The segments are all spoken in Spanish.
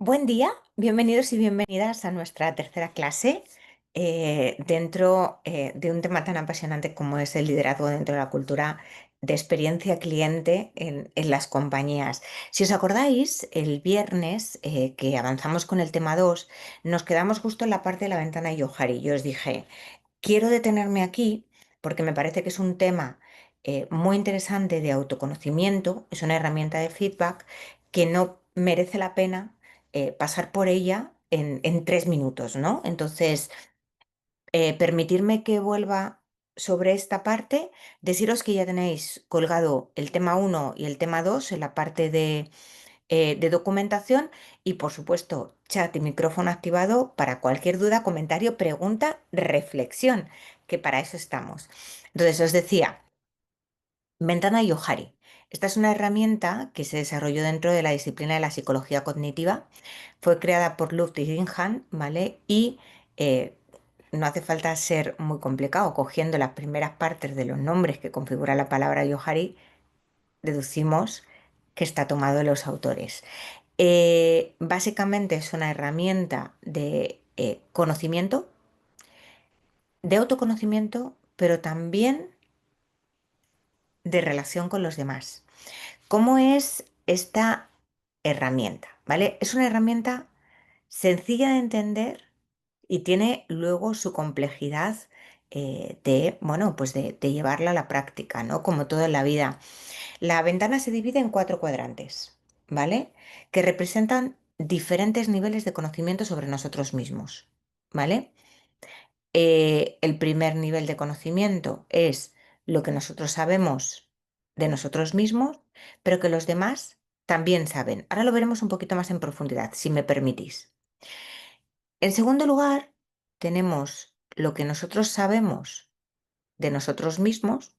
Buen día, bienvenidos y bienvenidas a nuestra tercera clase dentro de un tema tan apasionante como es el liderazgo dentro de la cultura de experiencia cliente en las compañías. Si os acordáis, el viernes que avanzamos con el tema 2, nos quedamos justo en la parte de la ventana Yohari. Yo os dije, quiero detenerme aquí porque me parece que es un tema muy interesante de autoconocimiento, es una herramienta de feedback que no merece la pena pasar por ella en 3 minutos, ¿no? Entonces, permitirme que vuelva sobre esta parte, deciros que ya tenéis colgado el tema uno y el tema 2 en la parte de documentación y, por supuesto, chat y micrófono activado para cualquier duda, comentario, pregunta, reflexión, que para eso estamos. Entonces, os decía, Ventana Yohari. Esta es una herramienta que se desarrolló dentro de la disciplina de la psicología cognitiva. Fue creada por Ludwig Gingham, ¿vale? Y eh, no hace falta ser muy complicado. Cogiendo las primeras partes de los nombres que configura la palabra Yohari, deducimos que está tomado de los autores. Básicamente es una herramienta de conocimiento, de autoconocimiento, pero también de relación con los demás. ¿Cómo es esta herramienta? ¿Vale? Es una herramienta sencilla de entender y tiene luego su complejidad bueno, pues de llevarla a la práctica, ¿no? Como todo en la vida. La ventana se divide en 4 cuadrantes, ¿vale? Que representan diferentes niveles de conocimiento sobre nosotros mismos, ¿vale? El primer nivel de conocimiento es lo que nosotros sabemos de nosotros mismos, pero que los demás también saben. Ahora lo veremos un poquito más en profundidad, si me permitís. En segundo lugar, tenemos lo que nosotros sabemos de nosotros mismos,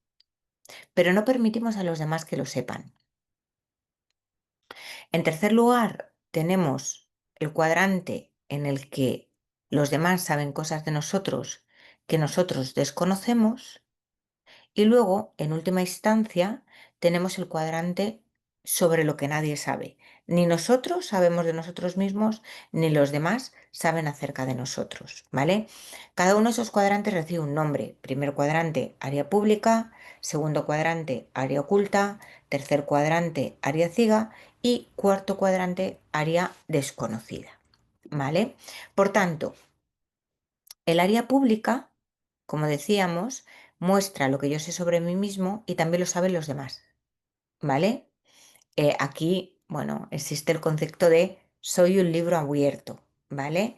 pero no permitimos a los demás que lo sepan. En tercer lugar, tenemos el cuadrante en el que los demás saben cosas de nosotros que nosotros desconocemos. Y luego, en última instancia, tenemos el cuadrante sobre lo que nadie sabe. Ni nosotros sabemos de nosotros mismos, ni los demás saben acerca de nosotros, ¿vale? Cada uno de esos cuadrantes recibe un nombre. Primer cuadrante, área pública. Segundo cuadrante, área oculta. Tercer cuadrante, área ciega. Y cuarto cuadrante, área desconocida, ¿vale? Por tanto, el área pública, como decíamos, muestra lo que yo sé sobre mí mismo y también lo saben los demás, ¿vale? Aquí, bueno, existe el concepto de soy un libro abierto, ¿vale?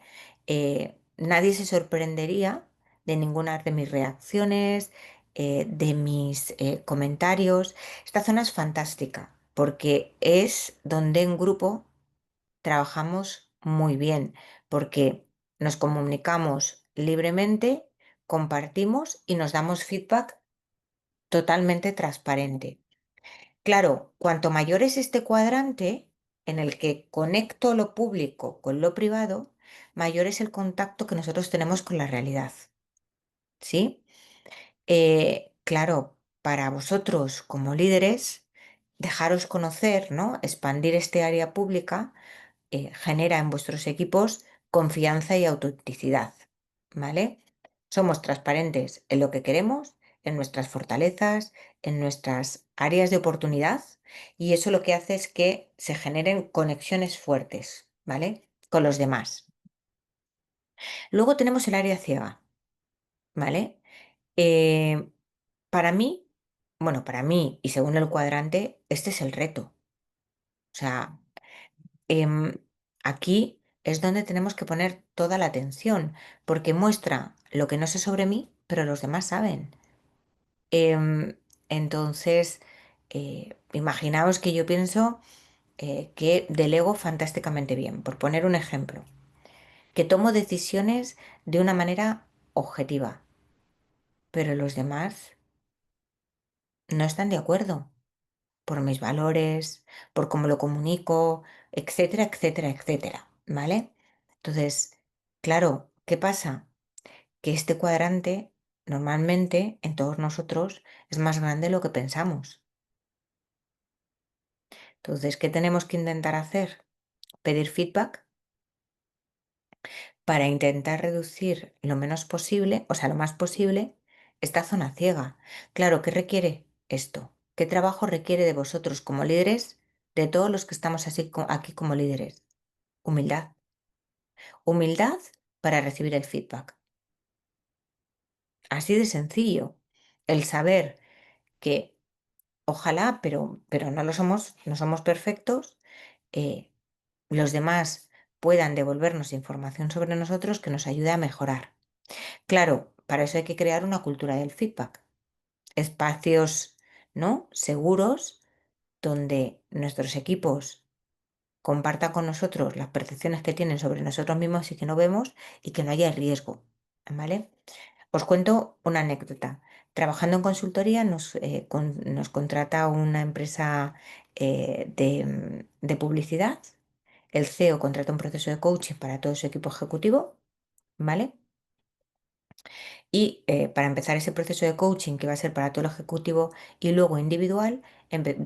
Nadie se sorprendería de ninguna de mis reacciones, de mis comentarios. Esta zona es fantástica porque es donde en grupo trabajamos muy bien porque nos comunicamos libremente, compartimos y nos damos feedback totalmente transparente. Claro, cuanto mayor es este cuadrante en el que conecto lo público con lo privado, mayor es el contacto que nosotros tenemos con la realidad, ¿sí? Claro, para vosotros como líderes, dejaros conocer, ¿no? Expandir este área pública genera en vuestros equipos confianza y autenticidad, ¿vale? Somos transparentes en lo que queremos, en nuestras fortalezas, en nuestras áreas de oportunidad y eso lo que hace es que se generen conexiones fuertes, ¿vale? Con los demás. Luego tenemos el área ciega, ¿vale? Eh, para mí, bueno, para mí y según el cuadrante, este es el reto. O sea, Em, aquí es donde tenemos que poner toda la atención, porque muestra lo que no sé sobre mí, pero los demás saben. Entonces, imaginaos que yo pienso que delego fantásticamente bien, por poner un ejemplo, que tomo decisiones de una manera objetiva, pero los demás no están de acuerdo por mis valores, por cómo lo comunico, etcétera, etcétera, etcétera, ¿vale? Entonces, claro, ¿qué pasa? Que este cuadrante normalmente en todos nosotros es más grande de lo que pensamos. Entonces, ¿qué tenemos que intentar hacer? Pedir feedback, para intentar reducir lo menos posible, o sea, lo más posible, esta zona ciega. Claro, ¿qué requiere esto? ¿Qué trabajo requiere de vosotros como líderes, de todos los que estamos así aquí como líderes? Humildad. Humildad para recibir el feedback. Así de sencillo. El saber que ojalá, pero no lo somos, no somos perfectos, eh, los demás puedan devolvernos información sobre nosotros que nos ayude a mejorar. Claro, para eso hay que crear una cultura del feedback, espacios, ¿no? Seguros donde nuestros equipos compartan con nosotros las percepciones que tienen sobre nosotros mismos y que no vemos y que no haya riesgo, ¿vale? Os cuento una anécdota. Trabajando en consultoría nos contrata una empresa de publicidad. El CEO contrata un proceso de coaching para todo su equipo ejecutivo, ¿vale? Y para empezar ese proceso de coaching que va a ser para todo el ejecutivo y luego individual,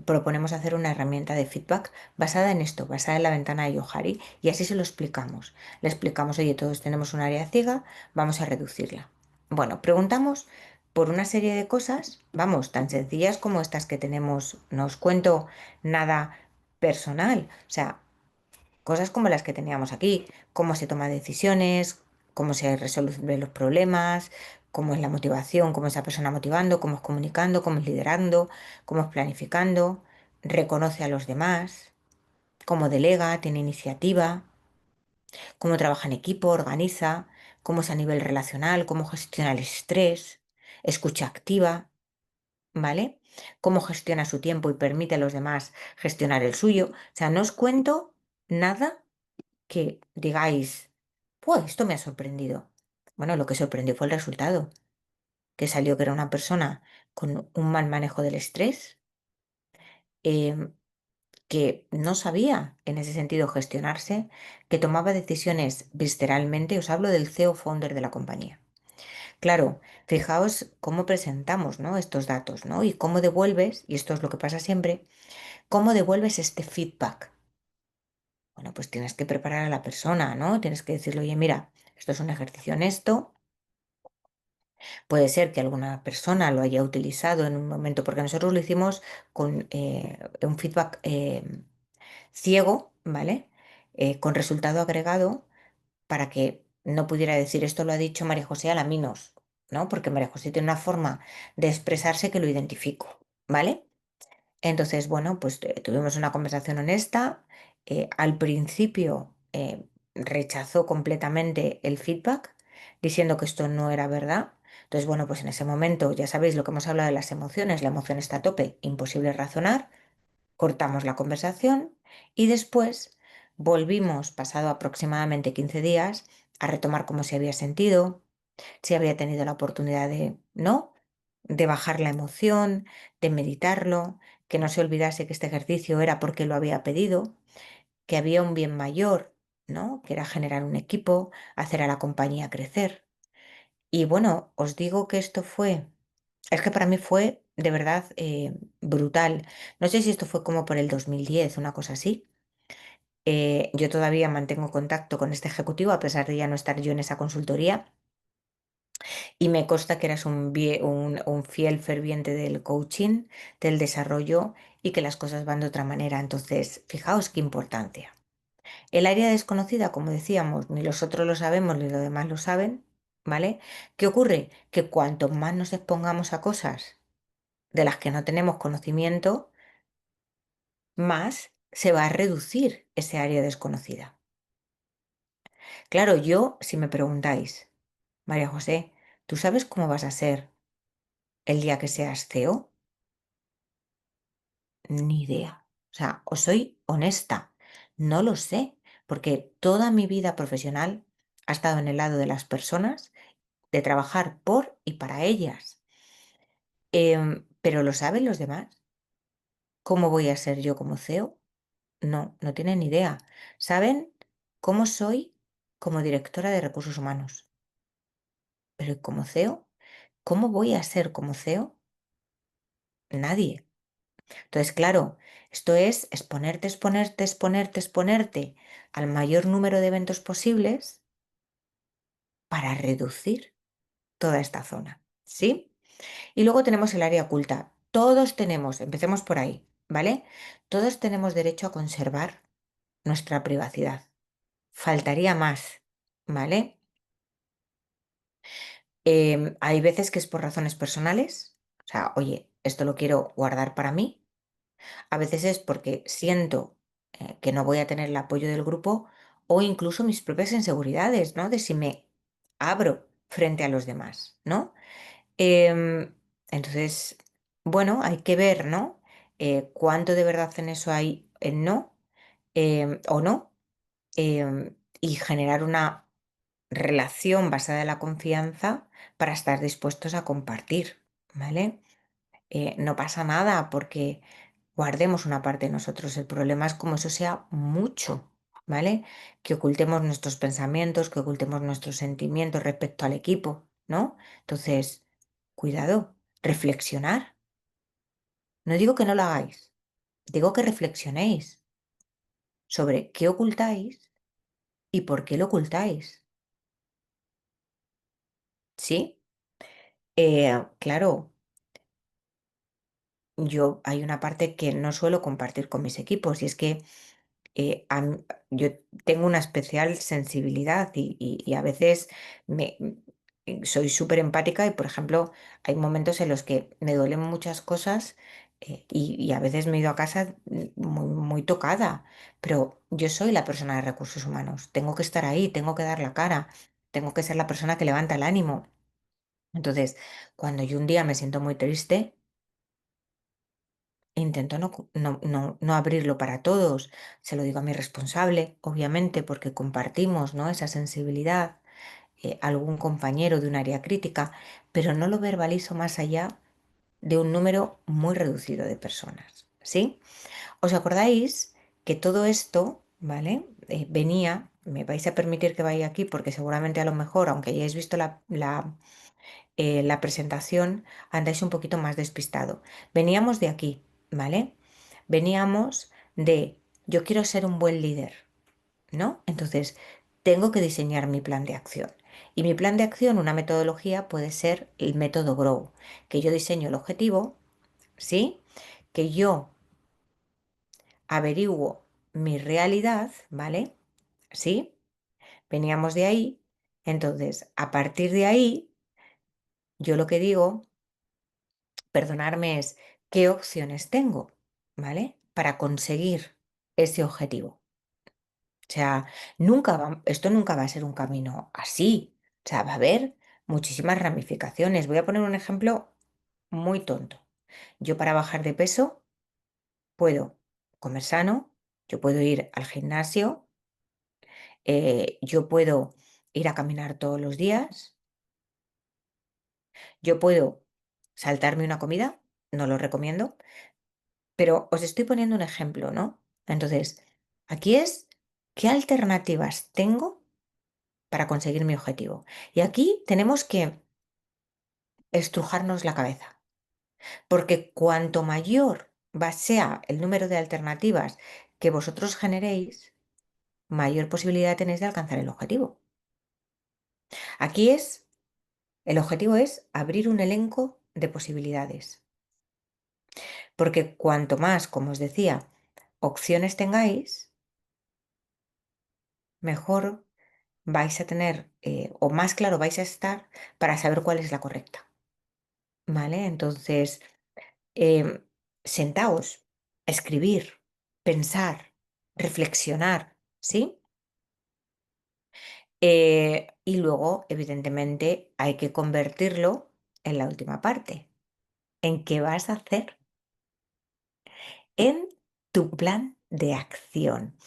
proponemos hacer una herramienta de feedback basada en esto, basada en la ventana de Johari. Y así se lo explicamos. Le explicamos, oye, todos tenemos un área ciega, vamos a reducirla. Bueno, preguntamos por una serie de cosas, vamos, tan sencillas como estas que tenemos. No os cuento nada personal, o sea, cosas como las que teníamos aquí, cómo se toman decisiones, cómo se resuelven los problemas, cómo es la motivación, cómo es esa persona motivando, cómo es comunicando, cómo es liderando, cómo es planificando, reconoce a los demás, cómo delega, tiene iniciativa, cómo trabaja en equipo, organiza, cómo es a nivel relacional, cómo gestiona el estrés, escucha activa, ¿vale? Cómo gestiona su tiempo y permite a los demás gestionar el suyo. O sea, no os cuento nada que digáis, pues esto me ha sorprendido. Bueno, lo que sorprendió fue el resultado, que salió que era una persona con un mal manejo del estrés, em, que no sabía en ese sentido gestionarse, que tomaba decisiones visceralmente. Os hablo del CEO founder de la compañía. Claro, fijaos cómo presentamos, ¿no? Estos datos, ¿no? Y cómo devuelves, y esto es lo que pasa siempre, cómo devuelves este feedback. Bueno, pues tienes que preparar a la persona, ¿no? Tienes que decirle, oye, mira, esto es un ejercicio honesto. Puede ser que alguna persona lo haya utilizado en un momento, porque nosotros lo hicimos con un feedback ciego, ¿vale? Con resultado agregado para que no pudiera decir esto lo ha dicho María José Alaminos, ¿no? Porque María José tiene una forma de expresarse que lo identifico, ¿vale? Entonces, bueno, pues tuvimos una conversación honesta. Al principio rechazó completamente el feedback, diciendo que esto no era verdad. Entonces, bueno, pues en ese momento, ya sabéis lo que hemos hablado de las emociones, la emoción está a tope, imposible razonar, cortamos la conversación y después volvimos, pasado aproximadamente 15 días, a retomar cómo se había sentido, si había tenido la oportunidad de, ¿no? De bajar la emoción, de meditarlo, que no se olvidase que este ejercicio era porque lo había pedido, que había un bien mayor, ¿no? Que era generar un equipo, hacer a la compañía crecer. Y bueno, os digo que esto fue, es que para mí fue de verdad brutal. No sé si esto fue como por el 2010, una cosa así. Yo todavía mantengo contacto con este ejecutivo a pesar de ya no estar yo en esa consultoría. Y me consta que eras un fiel ferviente del coaching, del desarrollo y que las cosas van de otra manera. Entonces, fijaos qué importancia. El área desconocida, como decíamos, ni los otros lo sabemos ni los demás lo saben, ¿vale? ¿Qué ocurre? Que cuanto más nos expongamos a cosas de las que no tenemos conocimiento, más se va a reducir ese área desconocida. Claro, yo, si me preguntáis, María José, ¿tú sabes cómo vas a ser el día que seas CEO? Ni idea. O sea, os soy honesta, no lo sé, porque toda mi vida profesional ha estado en el lado de las personas, de trabajar por y para ellas. Pero ¿lo saben los demás? ¿Cómo voy a ser yo como CEO? No, no tienen ni idea. ¿Saben cómo soy como directora de recursos humanos? Pero ¿y como CEO? ¿Cómo voy a ser como CEO? Nadie. Entonces, claro, esto es exponerte, exponerte, exponerte, exponerte al mayor número de eventos posibles, para reducir toda esta zona, ¿sí? Y luego tenemos el área oculta. Todos tenemos, empecemos por ahí, ¿vale? Todos tenemos derecho a conservar nuestra privacidad. Faltaría más, ¿vale? Hay veces que es por razones personales, o sea, oye, esto lo quiero guardar para mí. A veces es porque siento que no voy a tener el apoyo del grupo o incluso mis propias inseguridades, ¿no? De si me abro frente a los demás, ¿no? Em, entonces, bueno, hay que ver, ¿no? Cuánto de verdad en eso hay en no o no, y generar una relación basada en la confianza para estar dispuestos a compartir, ¿vale? No pasa nada porque guardemos una parte de nosotros. El problema es como eso sea mucho, ¿vale? Que ocultemos nuestros pensamientos, que ocultemos nuestros sentimientos respecto al equipo, ¿no? Entonces, cuidado, reflexionar. No digo que no lo hagáis, digo que reflexionéis sobre qué ocultáis y por qué lo ocultáis, ¿sí? Claro, yo hay una parte que no suelo compartir con mis equipos y es que yo tengo una especial sensibilidad y a veces soy súper empática y, por ejemplo, hay momentos en los que me duelen muchas cosas y a veces me he ido a casa muy, muy tocada, pero yo soy la persona de recursos humanos, tengo que estar ahí, tengo que dar la cara, tengo que ser la persona que levanta el ánimo. Entonces, cuando yo un día me siento muy triste, intento no abrirlo para todos. Se lo digo a mi responsable, obviamente, porque compartimos, ¿no? Esa sensibilidad, algún compañero de un área crítica, pero no lo verbalizo más allá de un número muy reducido de personas, ¿sí? ¿Os acordáis que todo esto, ¿vale? Venía, me vais a permitir que vaya aquí porque seguramente a lo mejor, aunque hayáis visto la presentación, andáis un poquito más despistado. Veníamos de aquí, ¿vale? Veníamos de yo quiero ser un buen líder, ¿no? Entonces, tengo que diseñar mi plan de acción. Y mi plan de acción, una metodología, puede ser el método GROW, que yo diseño el objetivo, ¿sí? Que yo averiguo mi realidad, ¿vale? ¿Sí? Veníamos de ahí. Entonces, a partir de ahí, yo lo que digo perdonarme es qué opciones tengo, ¿vale? Para conseguir ese objetivo. O sea, esto nunca va a ser un camino así. O sea, va a haber muchísimas ramificaciones. Voy a poner un ejemplo muy tonto. Yo para bajar de peso puedo comer sano, yo puedo ir al gimnasio, yo puedo ir a caminar todos los días, yo puedo saltarme una comida, no lo recomiendo. Pero os estoy poniendo un ejemplo, ¿no? Entonces, aquí es qué alternativas tengo para conseguir mi objetivo. Y aquí tenemos que estrujarnos la cabeza, porque cuanto mayor sea el número de alternativas que vosotros generéis, mayor posibilidad tenéis de alcanzar el objetivo. Aquí el objetivo es abrir un elenco de posibilidades, porque cuanto más, como os decía, opciones tengáis, mejor vais a tener, o más claro vais a estar para saber cuál es la correcta, ¿vale? Entonces, em, sentaos, escribir, pensar, reflexionar, ¿sí? Y luego, evidentemente, hay que convertirlo en la última parte, en qué vas a hacer, en tu plan de acción.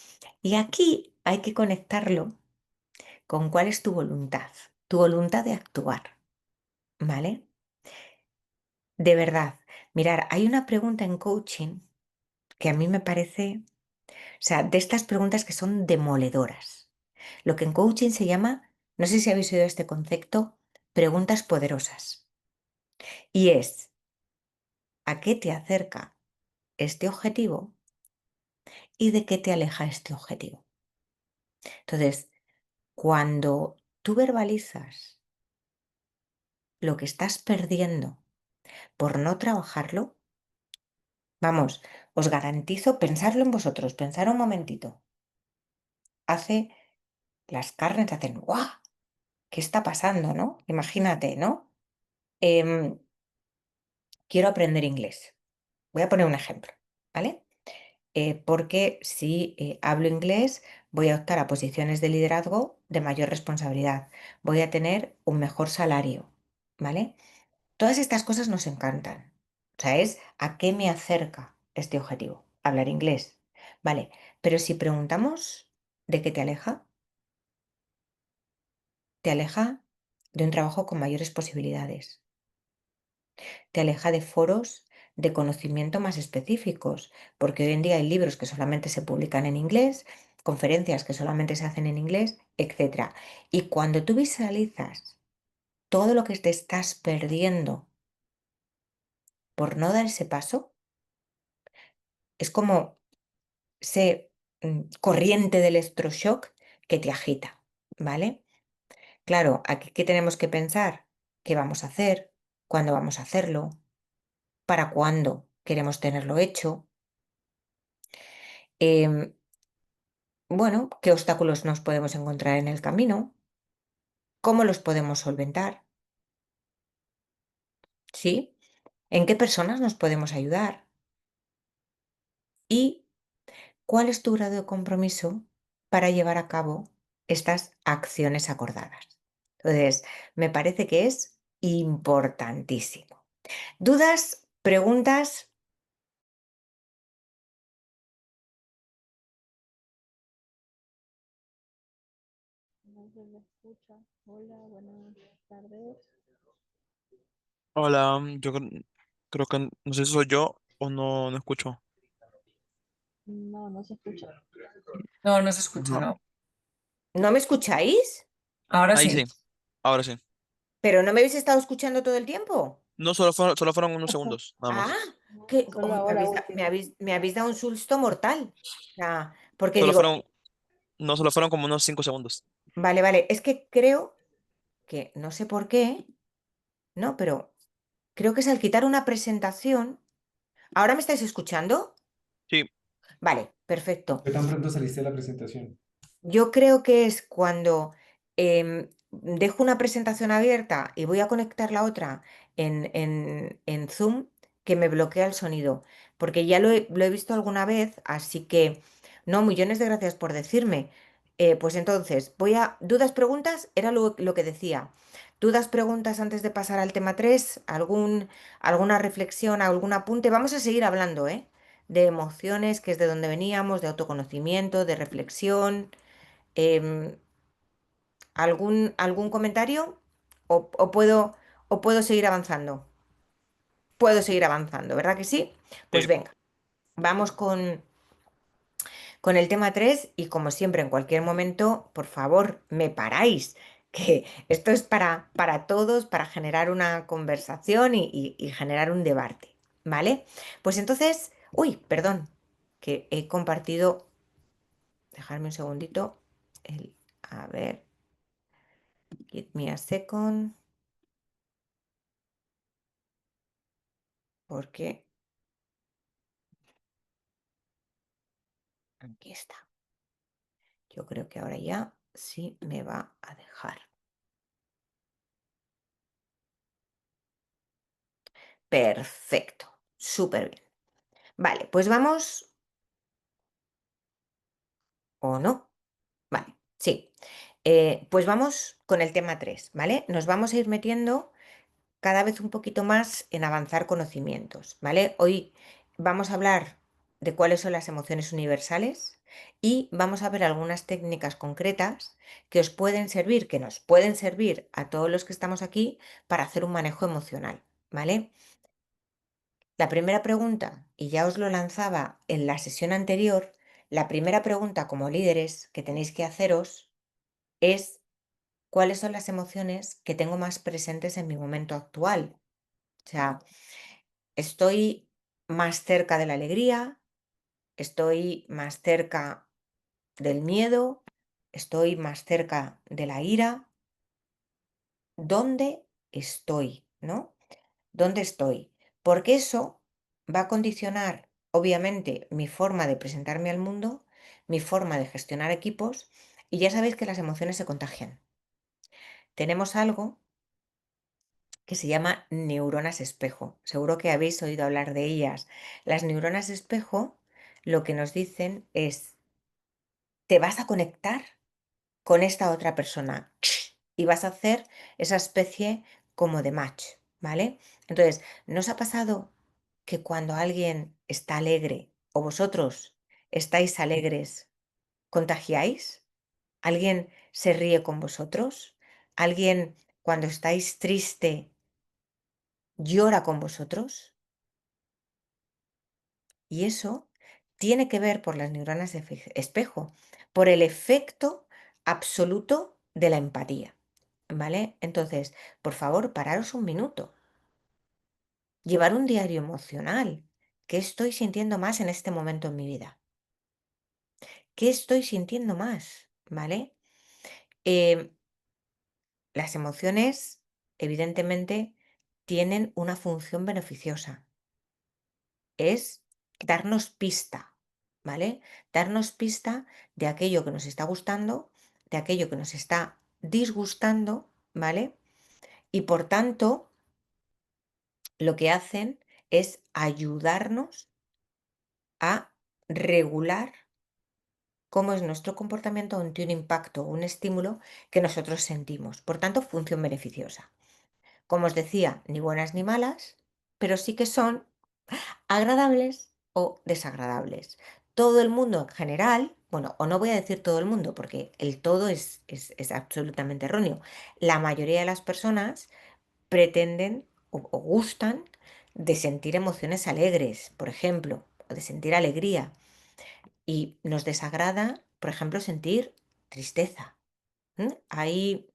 Y aquí hay que conectarlo con cuál es tu voluntad de actuar, ¿vale? De verdad, mirar, hay una pregunta en coaching que a mí me parece, o sea, de estas preguntas que son demoledoras. Lo que en coaching se llama, no sé si habéis oído este concepto, preguntas poderosas. Y es, ¿a qué te acerca este objetivo y de qué te aleja este objetivo? Entonces, cuando tú verbalizas lo que estás perdiendo por no trabajarlo, vamos, os garantizo, pensarlo en vosotros, pensar un momentito. Hace, las carnes hacen, ¡guau! ¿Qué está pasando, no? Imagínate, ¿no? Em, quiero aprender inglés. Voy a poner un ejemplo, ¿vale? Porque si hablo inglés, voy a optar a posiciones de liderazgo de mayor responsabilidad. Voy a tener un mejor salario, ¿vale? Todas estas cosas nos encantan. O sea, es a qué me acerca este objetivo. Hablar inglés. Vale, pero si preguntamos de qué te aleja de un trabajo con mayores posibilidades. Te aleja de foros de conocimiento más específicos, porque hoy en día hay libros que solamente se publican en inglés, conferencias que solamente se hacen en inglés, etcétera. Y cuando tú visualizas todo lo que te estás perdiendo por no dar ese paso, es como ese corriente de electroshock que te agita, ¿vale? Claro, aquí qué tenemos que pensar, qué vamos a hacer, cuándo vamos a hacerlo, para cuándo queremos tenerlo hecho. Em, bueno, qué obstáculos nos podemos encontrar en el camino, cómo los podemos solventar, ¿sí? ¿En qué personas nos podemos ayudar? ¿Y cuál es tu grado de compromiso para llevar a cabo estas acciones acordadas? Entonces, me parece que es importantísimo. ¿Dudas? ¿Preguntas? No se me escucha. Hola, buenas tardes. Hola, creo que no sé si soy yo o no escucho. No, no se escucha. No, no se escucha, Ajá. ¿no? ¿No me escucháis? Ahora Ahí sí. sí, ahora sí. ¿Pero no me habéis estado escuchando todo el tiempo? No, solo fueron unos segundos, nada Ah, más. que Solo ahora último. me habéis dado un susto mortal. Porque Solo digo, fueron, no, solo fueron como unos 5 segundos. vale, vale, es que creo que, no sé por qué, no, pero creo que es al quitar una presentación. ¿Ahora me estáis escuchando? Sí, Vale, perfecto. ¿Qué tan pronto saliste de la presentación? Yo creo que es cuando dejo una presentación abierta y voy a conectar la otra en Zoom que me bloquea el sonido, porque ya lo he visto alguna vez, así que no, millones de gracias por decirme. Pues entonces, dudas, preguntas, era lo que decía. Dudas, preguntas antes de pasar al tema 3, alguna reflexión, algún apunte. Vamos a seguir hablando, ¿eh? De emociones, que es de donde veníamos, de autoconocimiento, de reflexión. Em, ¿algún comentario? ¿O puedo seguir avanzando? Puedo seguir avanzando, ¿verdad que sí? Pues sí, venga, vamos con el tema 3 y como siempre, en cualquier momento, por favor, me paráis, que esto es para todos, para generar una conversación y generar un debate, ¿vale? Pues entonces, uy, perdón, que he compartido, dejadme un segundito, a ver, give me a second. Porque aquí está. Yo creo que ahora ya sí me va a dejar. Perfecto. Súper bien. Vale, pues vamos o no. Vale, sí. Pues vamos con el tema 3, ¿vale? Nos vamos a ir metiendo cada vez un poquito más en avanzar conocimientos, ¿vale? Hoy vamos a hablar de cuáles son las emociones universales y vamos a ver algunas técnicas concretas que os pueden servir, que nos pueden servir a todos los que estamos aquí para hacer un manejo emocional, ¿vale? La primera pregunta, y ya os lo lanzaba en la sesión anterior, la primera pregunta como líderes que tenéis que haceros es ¿cuáles son las emociones que tengo más presentes en mi momento actual? O sea, estoy más cerca de la alegría, estoy más cerca del miedo, estoy más cerca de la ira. ¿dónde estoy? ¿No? ¿Dónde estoy? Porque eso va a condicionar, obviamente, mi forma de presentarme al mundo, mi forma de gestionar equipos, y ya sabéis que las emociones se contagian. Tenemos algo que se llama neuronas espejo. Seguro que habéis oído hablar de ellas. Las neuronas espejo lo que nos dicen es, te vas a conectar con esta otra persona y vas a hacer esa especie como de match, ¿vale? Entonces, ¿no os ha pasado que cuando alguien está alegre o vosotros estáis alegres, contagiáis? ¿Alguien se ríe con vosotros? ¿Alguien cuando estáis triste llora con vosotros? Y eso tiene que ver por las neuronas de espejo, por el efecto absoluto de la empatía, ¿vale? Entonces, por favor, pararos un minuto. Llevar un diario emocional. ¿Qué estoy sintiendo más en este momento en mi vida? ¿Qué estoy sintiendo más? ¿Vale? Em, las emociones, evidentemente, tienen una función beneficiosa. Es darnos pista, ¿vale? Darnos pista de aquello que nos está gustando, de aquello que nos está disgustando, ¿vale? Y por tanto, lo que hacen es ayudarnos a regular cómo es nuestro comportamiento ante un impacto o un estímulo que nosotros sentimos. Por tanto, función beneficiosa. Como os decía, ni buenas ni malas, pero sí que son agradables o desagradables. Todo el mundo en general, bueno, o no voy a decir todo el mundo porque el todo es absolutamente erróneo. La mayoría de las personas pretenden o gustan de sentir emociones alegres, por ejemplo, o de sentir alegría. Y nos desagrada, por ejemplo, sentir tristeza. Hay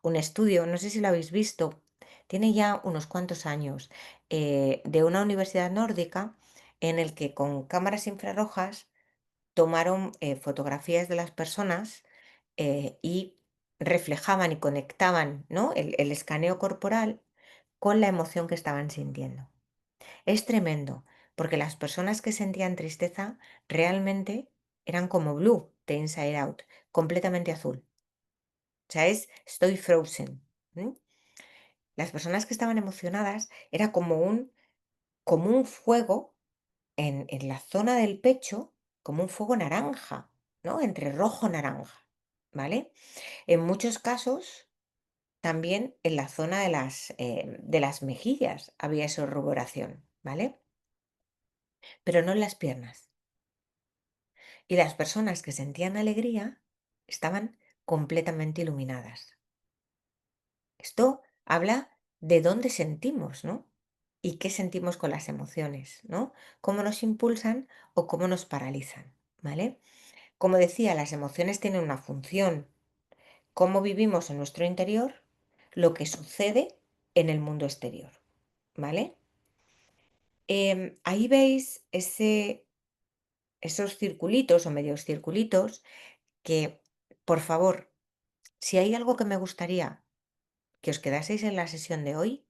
un estudio, no sé si lo habéis visto, tiene ya unos cuantos años, de una universidad nórdica en el que con cámaras infrarrojas tomaron fotografías de las personas y reflejaban y conectaban, ¿no? el escaneo corporal con la emoción que estaban sintiendo. Es tremendo, porque las personas que sentían tristeza realmente eran como Blue de Inside Out, completamente azul. O sea, estoy frozen. ¿M? Las personas que estaban emocionadas era como un fuego en la zona del pecho, como un fuego naranja, ¿no? Entre rojo y naranja, ¿vale? En muchos casos, también en la zona de las mejillas había esa ruboración, ¿vale? Pero no en las piernas. Y las personas que sentían alegría estaban completamente iluminadas. Esto habla de dónde sentimos, ¿no? Y qué sentimos con las emociones, ¿no? Cómo nos impulsan o cómo nos paralizan, ¿vale? Como decía, las emociones tienen una función. Cómo vivimos en nuestro interior, lo que sucede en el mundo exterior, ¿vale? Ahí veis esos circulitos o medios circulitos que, por favor, si hay algo que me gustaría que os quedaseis en la sesión de hoy,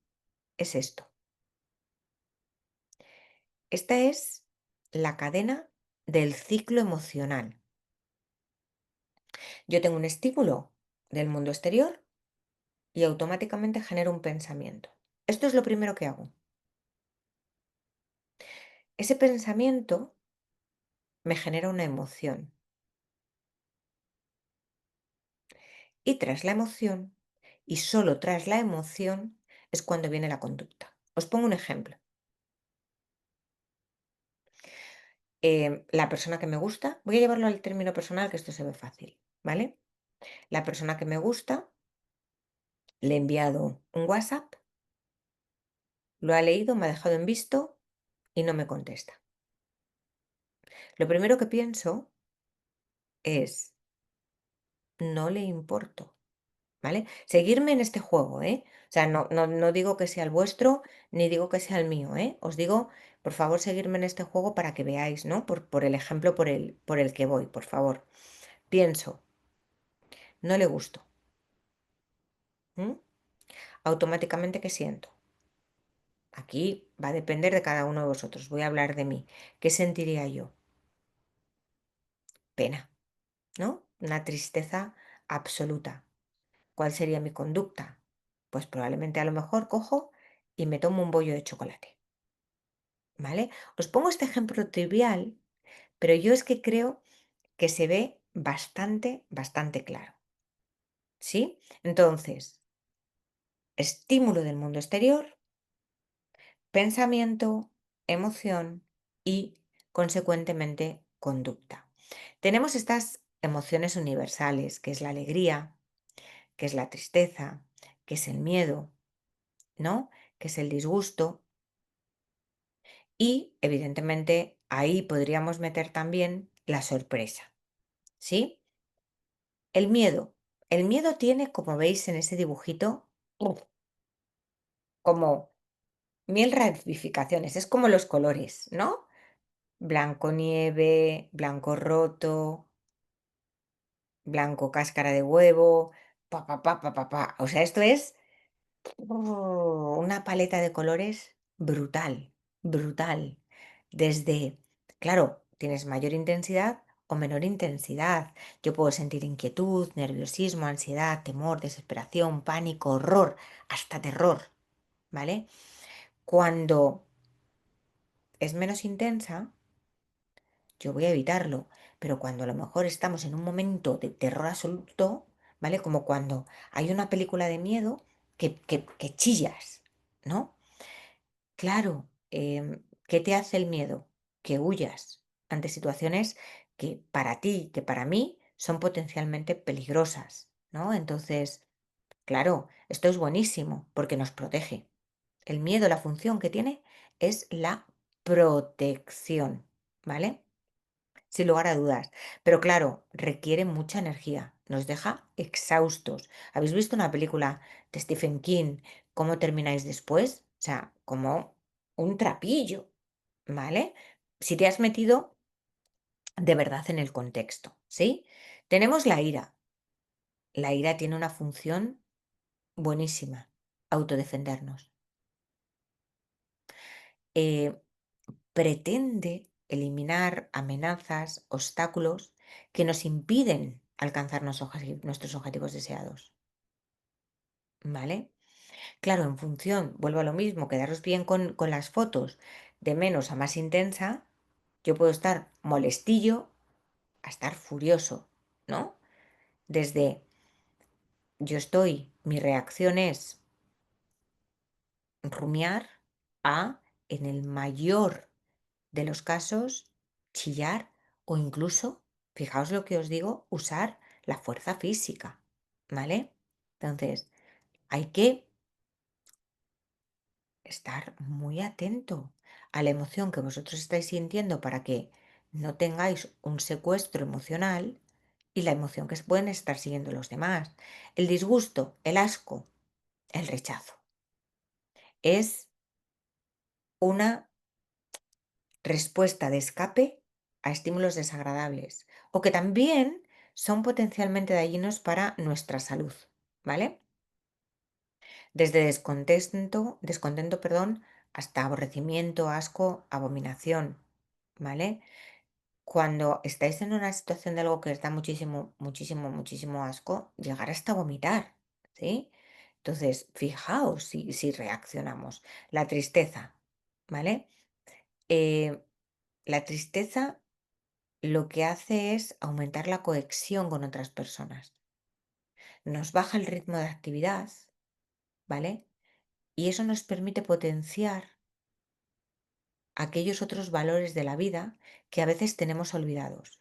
es esto. Esta es la cadena del ciclo emocional. Yo tengo un estímulo del mundo exterior y automáticamente genero un pensamiento. Esto es lo primero que hago. Ese pensamiento me genera una emoción y tras la emoción, y solo tras la emoción, es cuando viene la conducta. Os pongo un ejemplo. La persona que me gusta, voy a llevarlo al término personal que esto se ve fácil, ¿vale? La persona que me gusta, le he enviado un WhatsApp, lo ha leído, me ha dejado en visto y no me contesta. Lo primero que pienso es, no le importo, ¿vale? Seguirme en este juego, ¿eh? O sea, no digo que sea el vuestro, ni digo que sea el mío, ¿eh? Os digo, por favor, seguirme en este juego para que veáis, ¿no? Por el ejemplo por el que voy, por favor. Pienso, no le gusto. ¿M? automáticamente ¿qué siento? Aquí va a depender de cada uno de vosotros. Voy a hablar de mí. ¿Qué sentiría yo? Pena, ¿no? Una tristeza absoluta. ¿Cuál sería mi conducta? Pues probablemente a lo mejor cojo y me tomo un bollo de chocolate, ¿vale? Os pongo este ejemplo trivial, pero yo es que creo que se ve bastante, bastante claro, ¿sí? Entonces, estímulo del mundo exterior, pensamiento, emoción y, consecuentemente, conducta. Tenemos estas emociones universales, que es la alegría, que es la tristeza, que es el miedo, ¿no? Que es el disgusto. Y, evidentemente, ahí podríamos meter también la sorpresa, ¿sí? El miedo. El miedo tiene, como veis en ese dibujito, como mil ramificaciones. Es como los colores, ¿no? Blanco nieve, blanco roto, blanco cáscara de huevo, pa, pa, pa, pa, pa, pa. O sea, esto es una paleta de colores brutal, brutal. Desde, claro, tienes mayor intensidad o menor intensidad. Yo puedo sentir inquietud, nerviosismo, ansiedad, temor, desesperación, pánico, horror, hasta terror, ¿vale? Cuando es menos intensa, yo voy a evitarlo, pero cuando a lo mejor estamos en un momento de terror absoluto, ¿vale? Como cuando hay una película de miedo que chillas, ¿no? Claro, ¿qué te hace el miedo? Que huyas ante situaciones que para ti, que para mí son potencialmente peligrosas, ¿no? Entonces, claro, esto es buenísimo porque nos protege. El miedo, la función que tiene es la protección, ¿vale? Sin lugar a dudas. Pero claro, requiere mucha energía, nos deja exhaustos. ¿Habéis visto una película de Stephen King? ¿Cómo termináis después? O sea, como un trapillo, ¿vale? Si te has metido de verdad en el contexto, ¿sí? Tenemos la ira. La ira tiene una función buenísima, autodefendernos. Eh, Pretende eliminar amenazas, obstáculos que nos impiden alcanzar nuestros objetivos deseados, ¿vale? Claro, en función, vuelvo a lo mismo, quedaros bien con las fotos de menos a más intensa, yo puedo estar molestillo a estar furioso, ¿no? Desde mi reacción es rumiar a, en el mayor de los casos, chillar o incluso, fijaos lo que os digo, usar la fuerza física, ¿vale? Entonces, hay que estar muy atento a la emoción que vosotros estáis sintiendo para que no tengáis un secuestro emocional y la emoción que pueden estar siguiendo los demás. El disgusto, el asco, el rechazo. Es una respuesta de escape a estímulos desagradables o que también son potencialmente dañinos para nuestra salud, ¿vale? Desde descontento, perdón, hasta aborrecimiento, asco, abominación, ¿vale? Cuando estáis en una situación de algo que os da muchísimo, muchísimo, muchísimo asco, llegar hasta vomitar, ¿sí? Entonces, fijaos si reaccionamos. La tristeza, ¿vale? Eh, la tristeza lo que hace es aumentar la conexión con otras personas. Nos baja el ritmo de actividad, ¿vale? Y eso nos permite potenciar aquellos otros valores de la vida que a veces tenemos olvidados.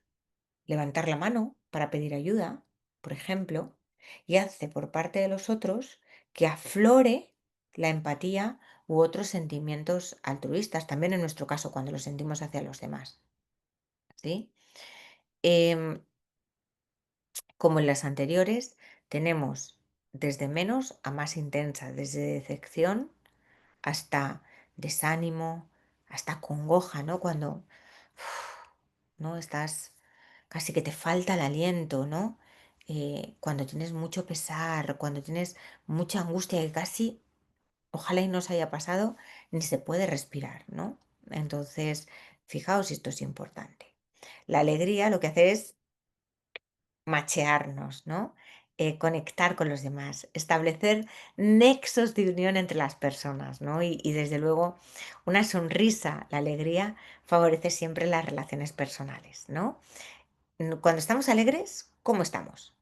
Levantar la mano para pedir ayuda, por ejemplo, y hace por parte de los otros que aflore la empatía u otros sentimientos altruistas, también en nuestro caso cuando lo sentimos hacia los demás, ¿sí? Em, Como en las anteriores, tenemos desde menos a más intensa, desde decepción hasta desánimo, hasta congoja, ¿no? Cuando uf, no estás casi que te falta el aliento, ¿no? cuando tienes mucho pesar, cuando tienes mucha angustia que casi, ojalá y no os haya pasado, ni se puede respirar, ¿no? Entonces, fijaos, esto es importante. La alegría lo que hace es machearnos, ¿no? Conectar con los demás, establecer nexos de unión entre las personas, ¿no? Y desde luego una sonrisa, la alegría favorece siempre las relaciones personales, ¿no? Cuando estamos alegres, ¿cómo estamos?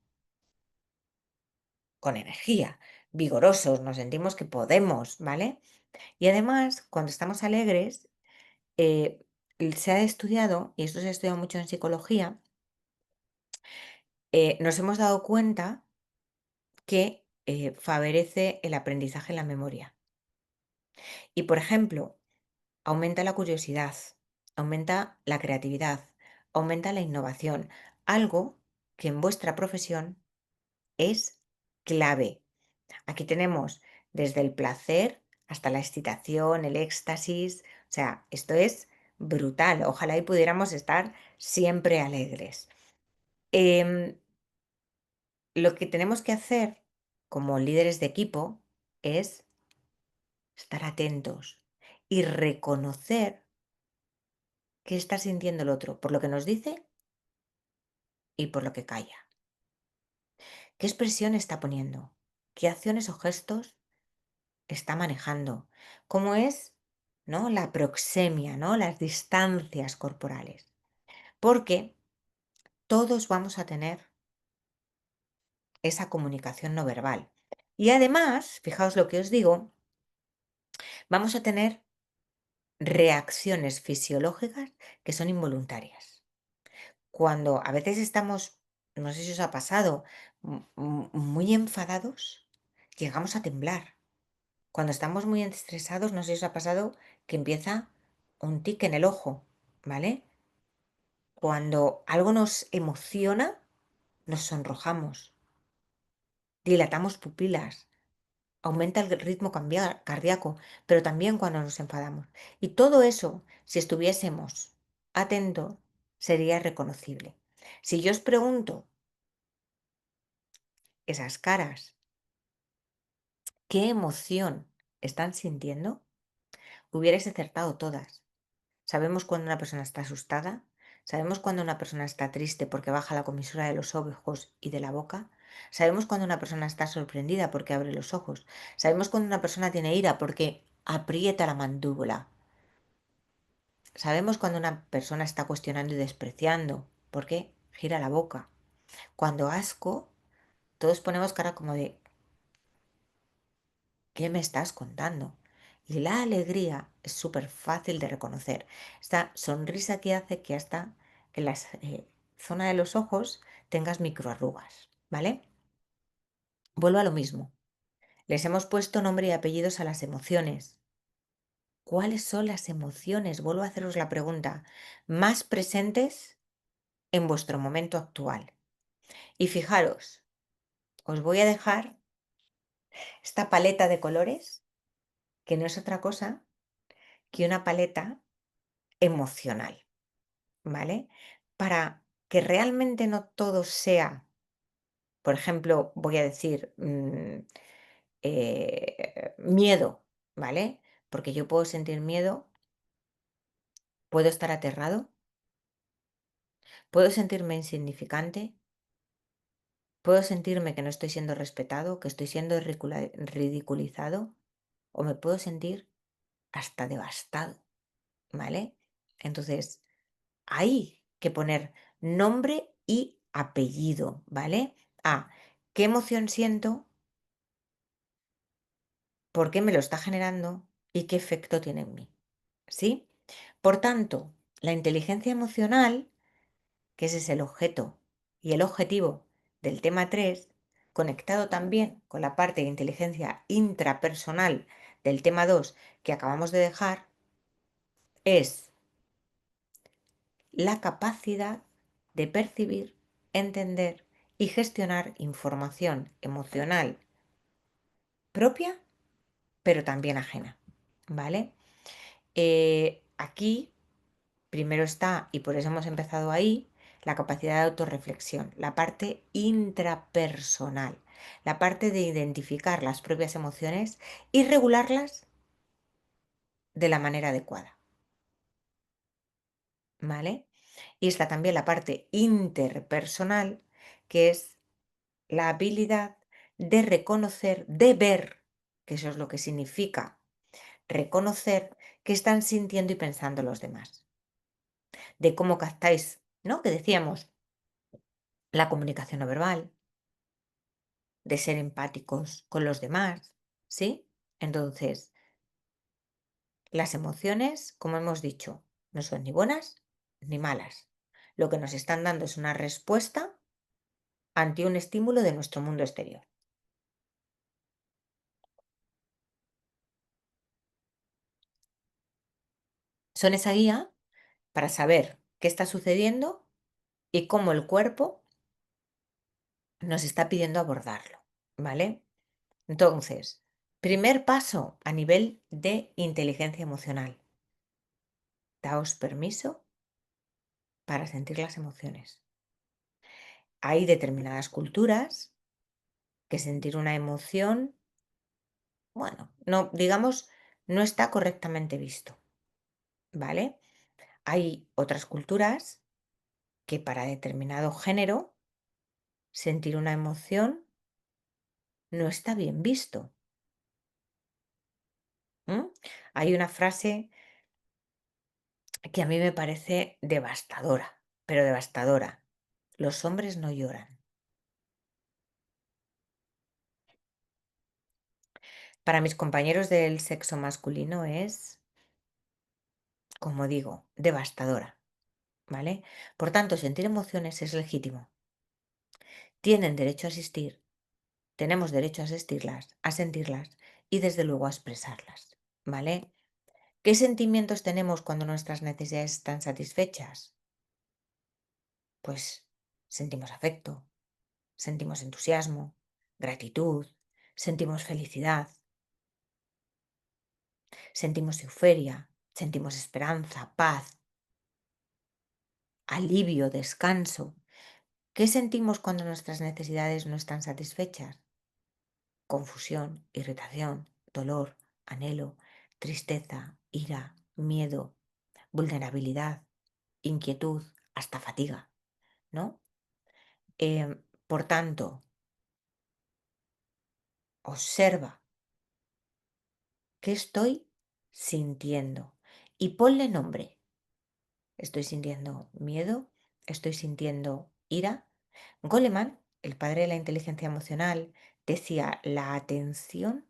Con energía, vigorosos, nos sentimos que podemos, ¿vale? Y además, cuando estamos alegres, eh, se ha estudiado, y esto se ha estudiado mucho en psicología, nos hemos dado cuenta que favorece el aprendizaje en la memoria. Y, por ejemplo, aumenta la curiosidad, aumenta la creatividad, aumenta la innovación, algo que en vuestra profesión es clave. Aquí tenemos desde el placer hasta la excitación, el éxtasis, o sea, esto es brutal. Ojalá y pudiéramos estar siempre alegres. Em, lo que tenemos que hacer como líderes de equipo es estar atentos y reconocer qué está sintiendo el otro, por lo que nos dice y por lo que calla. ¿Qué expresión está poniendo? ¿Qué acciones o gestos está manejando? ¿Cómo es, ¿no? La proxemia, ¿no? Las distancias corporales. Porque todos vamos a tener esa comunicación no verbal. Y además, fijaos lo que os digo, vamos a tener reacciones fisiológicas que son involuntarias. Cuando a veces estamos, no sé si os ha pasado, muy enfadados, llegamos a temblar. Cuando estamos muy estresados, no sé si os ha pasado que empieza un tic en el ojo, ¿vale? Cuando algo nos emociona, nos sonrojamos, dilatamos pupilas, aumenta el ritmo cardíaco, pero también cuando nos enfadamos. Y todo eso, si estuviésemos atentos, sería reconocible. Si yo os pregunto esas caras, ¿qué emoción están sintiendo? Hubierais acertado todas. Sabemos cuando una persona está asustada, sabemos cuando una persona está triste porque baja la comisura de los ojos y de la boca, sabemos cuando una persona está sorprendida porque abre los ojos, sabemos cuando una persona tiene ira porque aprieta la mandíbula, sabemos cuando una persona está cuestionando y despreciando porque gira la boca. Cuando asco, todos ponemos cara como de ¿qué me estás contando? Y la alegría es súper fácil de reconocer. Esta sonrisa que hace que hasta en la zona de los ojos tengas microarrugas, ¿vale? Vuelvo a lo mismo. Les hemos puesto nombre y apellidos a las emociones. ¿Cuáles son las emociones? Vuelvo a haceros la pregunta. Más presentes en vuestro momento actual. Y fijaros, os voy a dejar esta paleta de colores, que no es otra cosa que una paleta emocional. ¿Vale? Para que realmente no todo sea, por ejemplo, voy a decir, miedo, ¿vale? Porque yo puedo sentir miedo, puedo estar aterrado, puedo sentirme insignificante, puedo sentirme que no estoy siendo respetado, que estoy siendo ridiculizado, o me puedo sentir hasta devastado, ¿vale? Entonces, hay que poner nombre y apellido, ¿vale? A, ¿qué emoción siento? ¿Por qué me lo está generando? ¿Y qué efecto tiene en mí? ¿Sí? Por tanto, la inteligencia emocional, que ese es el objeto y el objetivo del tema 3, conectado también con la parte de inteligencia intrapersonal del tema 2 que acabamos de dejar, es la capacidad de percibir, entender y gestionar información emocional propia, pero también ajena, ¿vale? Aquí primero está, y por eso hemos empezado ahí, la capacidad de autorreflexión, la parte intrapersonal, la parte de identificar las propias emociones y regularlas de la manera adecuada. ¿Vale? Y está también la parte interpersonal, que es la habilidad de reconocer, de ver, que eso es lo que significa reconocer qué están sintiendo y pensando los demás, de cómo captáis, ¿no? Que decíamos, la comunicación no verbal, de ser empáticos con los demás, ¿sí? Entonces, las emociones, como hemos dicho, no son ni buenas ni malas. Lo que nos están dando es una respuesta ante un estímulo de nuestro mundo exterior. Son esa guía para saber qué está sucediendo y cómo el cuerpo nos está pidiendo abordarlo, ¿vale? Entonces, primer paso a nivel de inteligencia emocional. Daos permiso para sentir las emociones. Hay determinadas culturas que sentir una emoción, bueno, no, digamos, no está correctamente visto, ¿vale? Hay otras culturas que para determinado género sentir una emoción no está bien visto. ¿M? Hay una frase que a mí me parece devastadora, pero devastadora. Los hombres no lloran. Para mis compañeros del sexo masculino es, como digo, devastadora, ¿vale? Por tanto, sentir emociones es legítimo. Tienen derecho a existir, tenemos derecho a sentirlas y desde luego a expresarlas, ¿vale? ¿Qué sentimientos tenemos cuando nuestras necesidades están satisfechas? Pues sentimos afecto, sentimos entusiasmo, gratitud, sentimos felicidad, sentimos euforia, sentimos esperanza, paz, alivio, descanso. ¿Qué sentimos cuando nuestras necesidades no están satisfechas? Confusión, irritación, dolor, anhelo, tristeza, ira, miedo, vulnerabilidad, inquietud, hasta fatiga, ¿no? Por tanto, observa qué estoy sintiendo y ponle nombre. Estoy sintiendo miedo, estoy sintiendo ira. Goleman, el padre de la inteligencia emocional, decía, la atención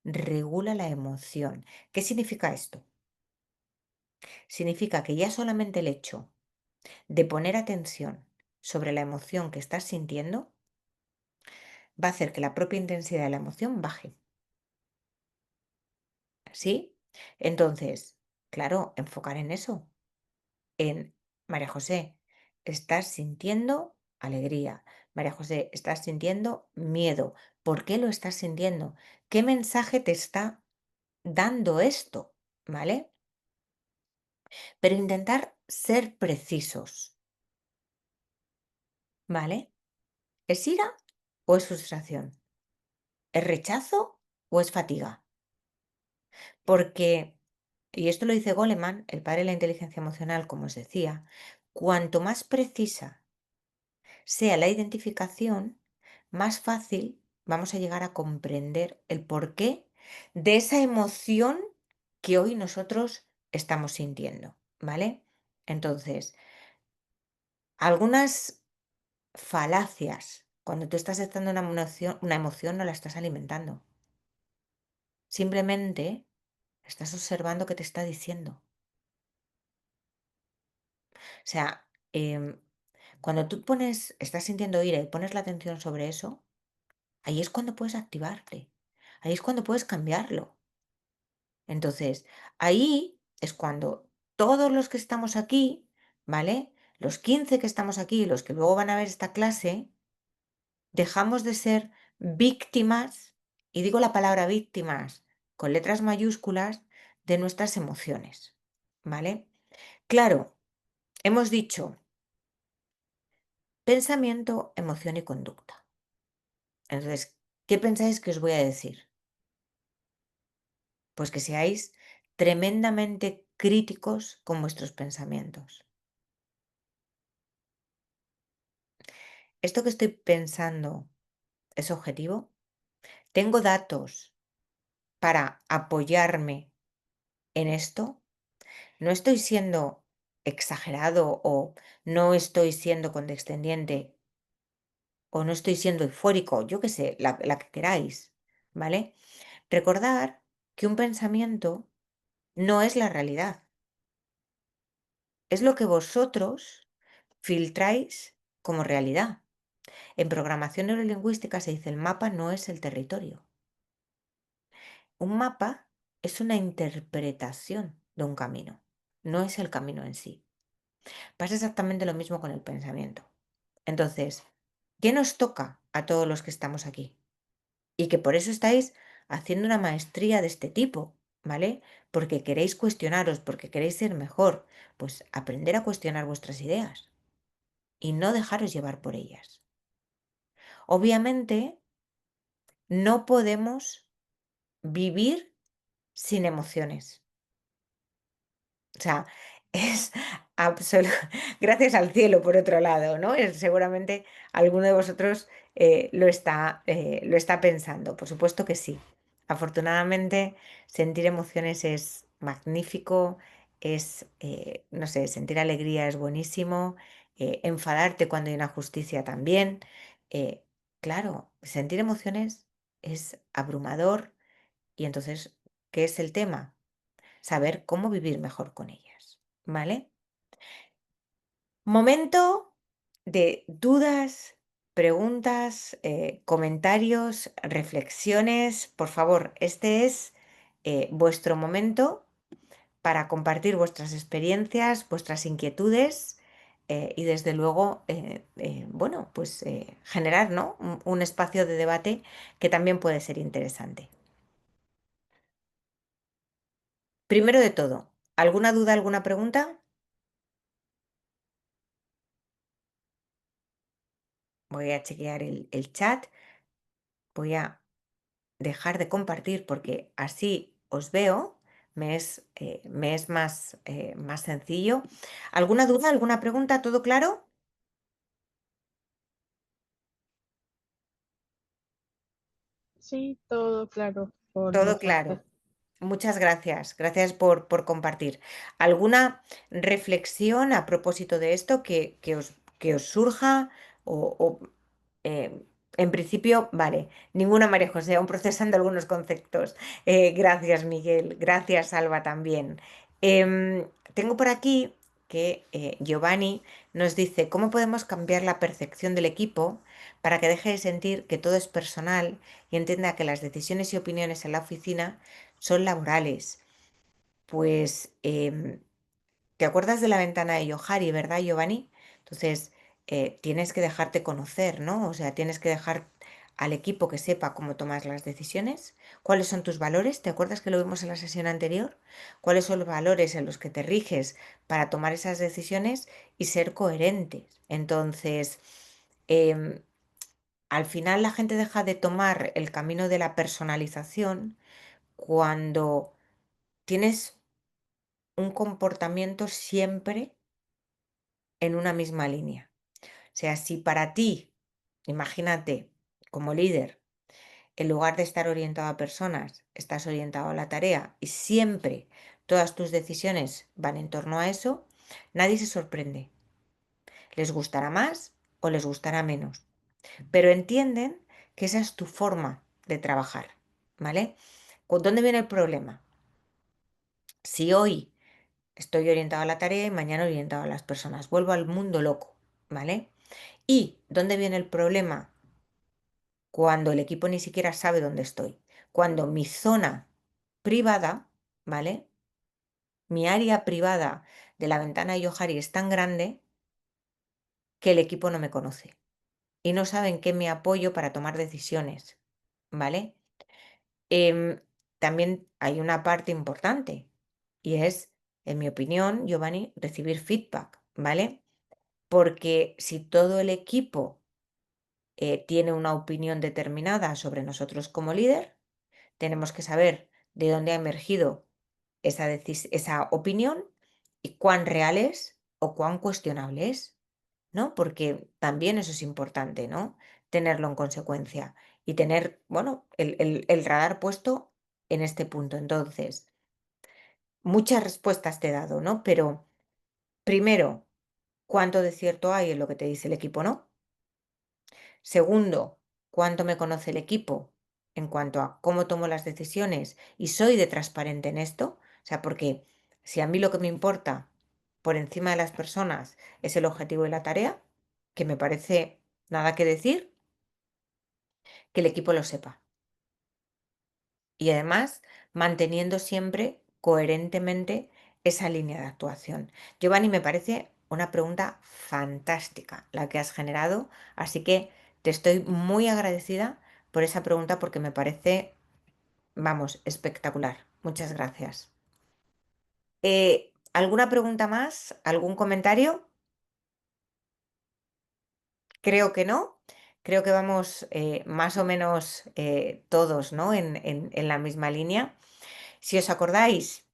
regula la emoción. ¿Qué significa esto? Significa que ya solamente el hecho de poner atención sobre la emoción que estás sintiendo va a hacer que la propia intensidad de la emoción baje. ¿Sí? Entonces, claro, enfocar en eso, en María José, estás sintiendo alegría. María José, estás sintiendo miedo. ¿Por qué lo estás sintiendo? ¿Qué mensaje te está dando esto? ¿Vale? Pero intentar ser precisos. ¿Vale? ¿Es ira o es frustración? ¿Es rechazo o es fatiga? Porque, y esto lo dice Goleman, el padre de la inteligencia emocional, como os decía, cuanto más precisa sea la identificación, más fácil vamos a llegar a comprender el porqué de esa emoción que hoy nosotros estamos sintiendo, ¿vale? Entonces, algunas falacias, cuando tú estás aceptando una emoción no la estás alimentando. Simplemente estás observando qué te está diciendo. O sea, cuando tú estás sintiendo ira y pones la atención sobre eso, ahí es cuando puedes activarte. Ahí es cuando puedes cambiarlo. Entonces, ahí es cuando todos los que estamos aquí, ¿vale? Los 15 que estamos aquí, los que luego van a ver esta clase, dejamos de ser víctimas, y digo la palabra víctimas con letras mayúsculas, de nuestras emociones, ¿vale? Claro, hemos dicho pensamiento, emoción y conducta. Entonces, ¿qué pensáis que os voy a decir? Pues que seáis tremendamente críticos con vuestros pensamientos. ¿Esto que estoy pensando es objetivo? ¿Tengo datos para apoyarme en esto? ¿No estoy siendo exagerado o no estoy siendo condescendiente o no estoy siendo eufórico? Yo qué sé, la que queráis, ¿vale? Recordar que un pensamiento no es la realidad, es lo que vosotros filtráis como realidad. En programación neurolingüística se dice el mapa no es el territorio. Un mapa es una interpretación de un camino, no es el camino en sí. Pasa exactamente lo mismo con el pensamiento. Entonces, ¿qué nos toca a todos los que estamos aquí? Y que por eso estáis haciendo una maestría de este tipo, ¿vale? Porque queréis cuestionaros, porque queréis ser mejor, pues aprender a cuestionar vuestras ideas y no dejaros llevar por ellas. Obviamente, no podemos vivir sin emociones. O sea, es absoluto. Gracias al cielo, por otro lado, ¿no? Seguramente alguno de vosotros lo está pensando. Por supuesto que sí. Afortunadamente, sentir emociones es magnífico, no sé, sentir alegría es buenísimo, enfadarte cuando hay una justicia también. eh, claro, sentir emociones es abrumador y entonces, ¿qué es el tema? Saber cómo vivir mejor con ellas, ¿vale? Momento de dudas, preguntas, comentarios, reflexiones. Por favor, este es vuestro momento para compartir vuestras experiencias, vuestras inquietudes y desde luego, bueno, pues generar, ¿no? Un espacio de debate que también puede ser interesante. Primero de todo, ¿alguna duda, alguna pregunta? Voy a chequear el chat. Voy a dejar de compartir porque así os veo. Me es más sencillo. ¿Alguna duda, alguna pregunta? ¿Todo claro? Sí, todo claro por mi Todo parte. claro. Muchas gracias. Gracias por compartir. ¿Alguna reflexión a propósito de esto que os surja? O, eh, en principio, vale, ninguna María José, aún procesando algunos conceptos. Gracias, Miguel. Gracias, Alba, también. Tengo por aquí que Giovanni nos dice, ¿cómo podemos cambiar la percepción del equipo para que deje de sentir que todo es personal y entienda que las decisiones y opiniones en la oficina son laborales? Pues ¿te acuerdas de la ventana de Johari, verdad, Giovanni? Entonces, tienes que dejarte conocer, ¿no? O sea, tienes que dejar al equipo que sepa cómo tomas las decisiones, cuáles son tus valores. ¿Te acuerdas que lo vimos en la sesión anterior? ¿Cuáles son los valores en los que te riges para tomar esas decisiones y ser coherentes? Entonces, em, al final la gente deja de tomar el camino de la personalización cuando tienes un comportamiento siempre en una misma línea. O sea, si para ti, imagínate, como líder, en lugar de estar orientado a personas, estás orientado a la tarea y siempre todas tus decisiones van en torno a eso, nadie se sorprende. Les gustará más o les gustará menos, pero entienden que esa es tu forma de trabajar, ¿vale? ¿Dónde viene el problema? Si hoy estoy orientado a la tarea y mañana orientado a las personas, vuelvo al mundo loco, ¿vale? ¿Y dónde viene el problema? Cuando el equipo ni siquiera sabe dónde estoy. Cuando mi zona privada, ¿vale? Mi área privada de la ventana de Johari es tan grande que el equipo no me conoce y no saben qué me apoyo para tomar decisiones, ¿vale? Em, También hay una parte importante y es, en mi opinión, Giovanni, recibir feedback, ¿vale? porque si todo el equipo tiene una opinión determinada sobre nosotros como líder, tenemos que saber de dónde ha emergido esa opinión y cuán real es o cuán cuestionable es, ¿no? Porque también eso es importante, ¿no? Tenerlo en consecuencia y tener, bueno, el radar puesto en este punto. Entonces, muchas respuestas te he dado, ¿no? Pero primero, ¿cuánto de cierto hay en lo que te dice el equipo, no? Segundo, ¿cuánto me conoce el equipo en cuanto a cómo tomo las decisiones y soy de transparente en esto? O sea, porque si a mí lo que me importa por encima de las personas es el objetivo y la tarea, que me parece nada que decir, que el equipo lo sepa. Y además, manteniendo siempre coherentemente esa línea de actuación. Giovanni, me parece una pregunta fantástica la que has generado, así que te estoy muy agradecida por esa pregunta porque me parece, vamos, espectacular. Muchas gracias. ¿Alguna pregunta más? ¿Algún comentario? Creo que no. Creo que vamos más o menos todos, ¿no? En la misma línea. Si os acordáis,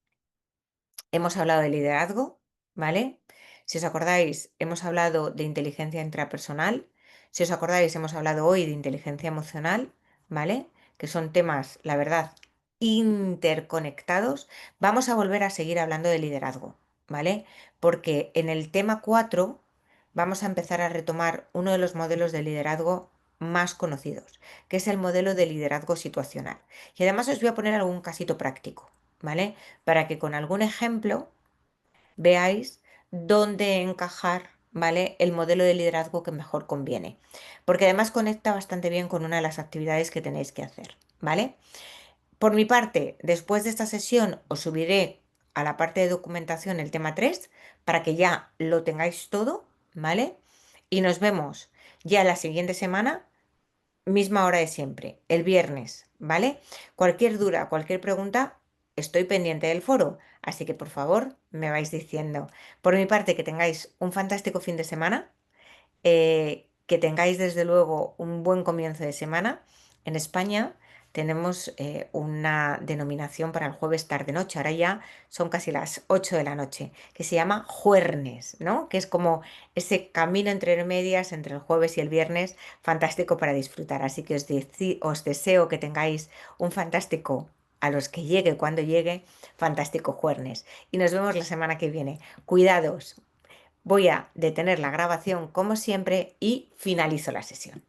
hemos hablado de liderazgo, ¿vale? Si os acordáis, hemos hablado de inteligencia intrapersonal. Si os acordáis, hemos hablado hoy de inteligencia emocional, ¿vale? Que son temas, la verdad, interconectados. Vamos a volver a seguir hablando de liderazgo, ¿vale? Porque en el tema 4 vamos a empezar a retomar uno de los modelos de liderazgo más conocidos, que es el modelo de liderazgo situacional. Y además os voy a poner algún casito práctico, ¿vale? Para que con algún ejemplo veáis dónde encajar, ¿vale? El modelo de liderazgo que mejor conviene. Porque además conecta bastante bien con una de las actividades que tenéis que hacer, ¿vale? Por mi parte, después de esta sesión os subiré a la parte de documentación el tema 3 para que ya lo tengáis todo, ¿vale? Y nos vemos ya la siguiente semana, misma hora de siempre, el viernes, ¿vale? Cualquier duda, cualquier pregunta, estoy pendiente del foro, así que por favor me vais diciendo. Por mi parte, que tengáis un fantástico fin de semana, que tengáis desde luego un buen comienzo de semana. En España tenemos una denominación para el jueves tarde-noche, ahora ya son casi las 8 de la noche, que se llama juernes, ¿no? Que es como ese camino entre medias entre el jueves y el viernes, fantástico para disfrutar. Así que os deseo que tengáis un fantástico, a los que llegue cuando llegue, fantástico jueves. Y nos vemos la semana que viene. Cuidados. Voy a detener la grabación como siempre y finalizo la sesión.